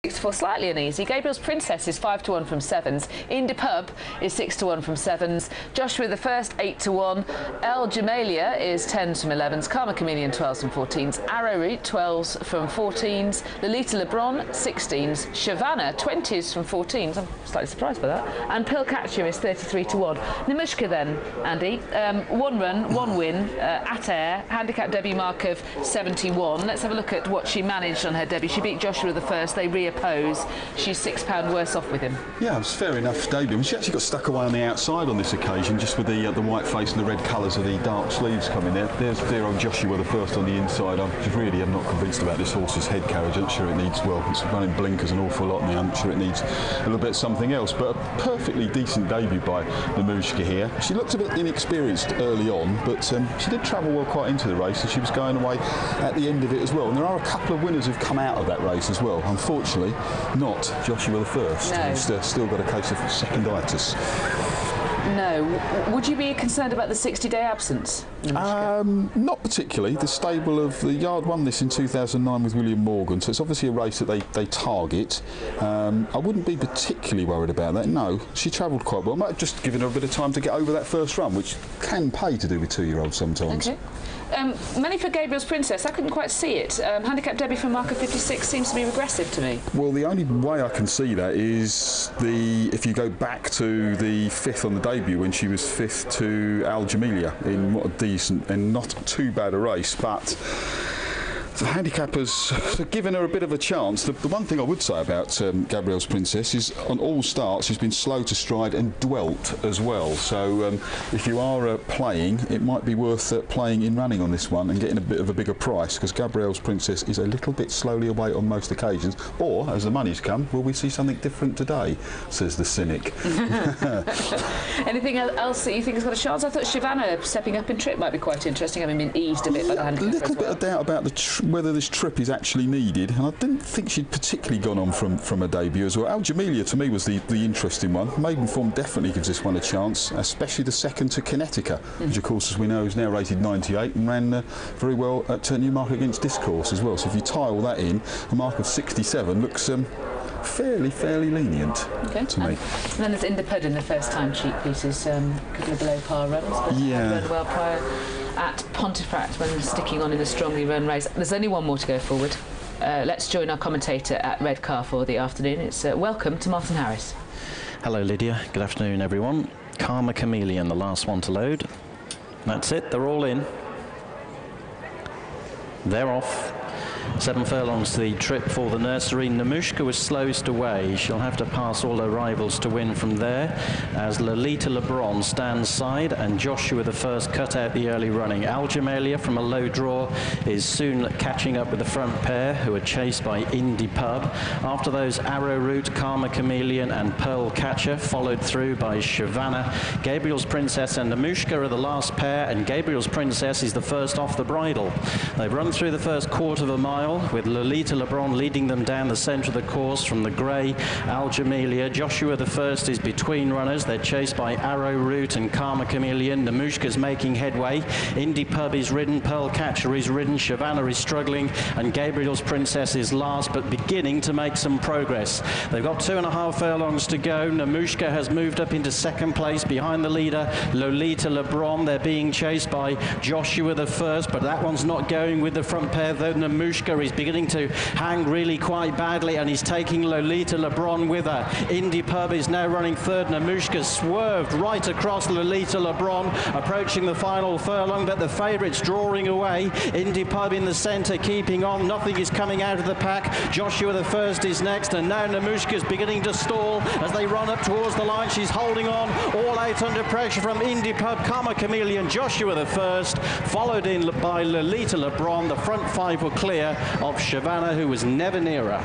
For slightly uneasy. Gabriel's Princess is 5-1 from sevens. Indy Pub is 6-1 from sevens. Joshua the First 8-1. Jamilia is 10s from 11s. Karma Chameleon 12s from 14s. Arrowroot 12s from 14s. Lolita LeBron 16s. Shavannah 20s from 14s. I'm slightly surprised by that. And Pearl Catcher is 33-1. Namushka then, Andy, one run, one win at air. Handicap debut mark of 71. Let's have a look at what she managed on her debut. She beat Joshua the First. They reoppose. She's £6 worse off with him. Yeah, it's fair enough debut. I mean, she actually got stuck away on the outside on this occasion, just with the white face and the red colours of the dark sleeves coming there. There's dear old Joshua the First on the inside. I'm just really am not convinced about this horse's head carriage. I'm sure it needs, well, it's running blinkers an awful lot now. I'm sure it needs a little bit of something else. But a perfectly decent debut by Namushka here. She looked a bit inexperienced early on, but she did travel well quite into the race, and she was going away at the end of it as well. And there are a couple of winners who've come out of that race as well. Unfortunately, not Joshua the First. No. He's still got a case of seconditis. No. Would you be concerned about the 60-day absence? Not particularly. The stable of the Yard won this in 2009 with William Morgan, so it's obviously a race that they target. I wouldn't be particularly worried about that. No, she travelled quite well. Might have just given her a bit of time to get over that first run, which can pay to do with two-year-olds sometimes. Okay. Money for Gabriel's Princess. I couldn't quite see it. Handicap debut from marker 56 seems to be regressive to me. Well, the only way I can see that is if you go back to the 5th on the debut, when she was 5th to Jamilia in what a decent and not too bad a race, but the handicappers have given her a bit of a chance. The one thing I would say about Gabriel's Princess is on all starts she's been slow to stride and dwelt as well. So if you are playing, it might be worth playing in running on this one and getting a bit of a bigger price, because Gabriel's Princess is a little bit slowly away on most occasions. Or, as the money's come, will we see something different today, says the cynic. Anything else that you think has got a chance? I thought Shavannah stepping up in trip might be quite interesting, having been eased a bit by the handicapper. A little bit of doubt about whether this trip is actually needed, and I didn't think she'd particularly gone on from a debut as well. Jamilia to me was the interesting one. Maiden form definitely gives this one a chance, especially the second to Connecticut, which of course, as we know, is now rated 98 and ran very well at Newmarket against Discourse as well. So if you tie all that in, a mark of 67 looks fairly lenient to me. And then there's Indy Pub in the first time cheap pieces, a couple of below par runs, but run well prior at Pontefract when sticking on in a strongly run race. There's only one more to go forward. Let's join our commentator at Redcar for the afternoon. It's welcome to Martin Harris. Hello Lydia, good afternoon everyone. Karma Chameleon, the last one to load. That's it, they're all in. They're off. 7 furlongs to the trip for the nursery. Namushka was slowest away. She'll have to pass all her rivals to win from there, as Lolita LeBron stands side and Joshua the First cut out the early running. Jamilia from a low draw is soon catching up with the front pair, who are chased by Indy Pub. After those, Arrowroot, Karma Chameleon and Pearl Catcher, followed through by Shavannah. Gabriel's Princess and Namushka are the last pair, and Gabriel's Princess is the first off the bridle. They've run through the first quarter of a mile, with Lolita LeBron leading them down the centre of the course from the grey Jamilia. Joshua the First is between runners. They're chased by Arrowroot and Karma Chameleon. Namushka's making headway. Indy Pub is ridden. Pearl Catcher is ridden. Shavannah is struggling. And Gabriel's Princess is last, but beginning to make some progress. They've got 2.5 furlongs to go. Namushka has moved up into second place behind the leader, Lolita LeBron. They're being chased by Joshua the First, but that one's not going with the front pair, though Namushka is beginning to hang really quite badly, and he's taking Lolita LeBron with her. Indy Pub is now running third. Namushka swerved right across Lolita LeBron, approaching the final furlong, but the favourites drawing away. Indy Pub in the centre, keeping on. Nothing is coming out of the pack. Joshua the First is next, and now Namushka is beginning to stall as they run up towards the line. She's holding on, all out under pressure from Indy Pub, Karma Chameleon, Joshua the First, followed in by Lolita LeBron. The front 5 were clear of Shavannah, who was never nearer.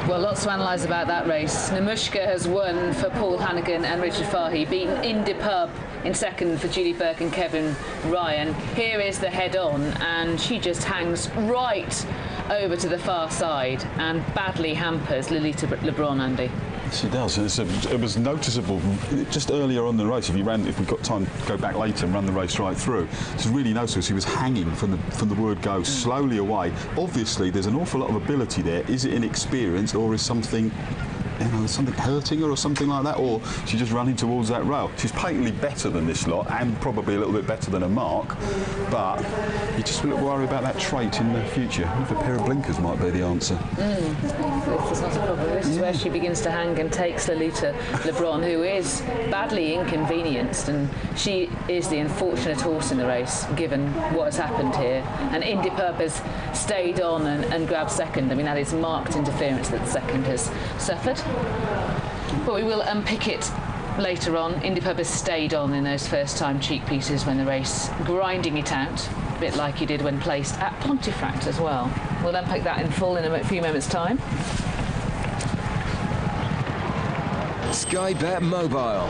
Well, lots to analyse about that race. Namushka has won for Paul Hannigan and Richard Fahey, beaten Indy Pub in second for Julie Burke and Kevin Ryan. Here is the head-on, and she just hangs right over to the far side and badly hampers Lolita LeBron, Andy. She does. It was noticeable just earlier on in the race. If we've got time to go back later and run the race right through, it's really noticeable. She was hanging from the word go, slowly away. Obviously, there's an awful lot of ability there. Is it inexperience, or is something, something hurting her or something like that, or she's just running towards that rail? She's patently better than this lot, and probably a little bit better than her mark, but you just a little worried about that trait in the future. If a pair of blinkers might be the answer. This is not a problem. This is where she begins to hang and takes Lolita Lebron, who is badly inconvenienced, and she is the unfortunate horse in the race, given what has happened here. And Indy Purp has stayed on and grabbed second. I mean, that is marked interference that the second has suffered. But we will unpick it later on. Indy Purp has stayed on in those first-time cheek pieces when the race, grinding it out, a bit like he did when placed at Pontefract as well. We'll unpick that in full in a few moments' time. Sky Bet Mobile.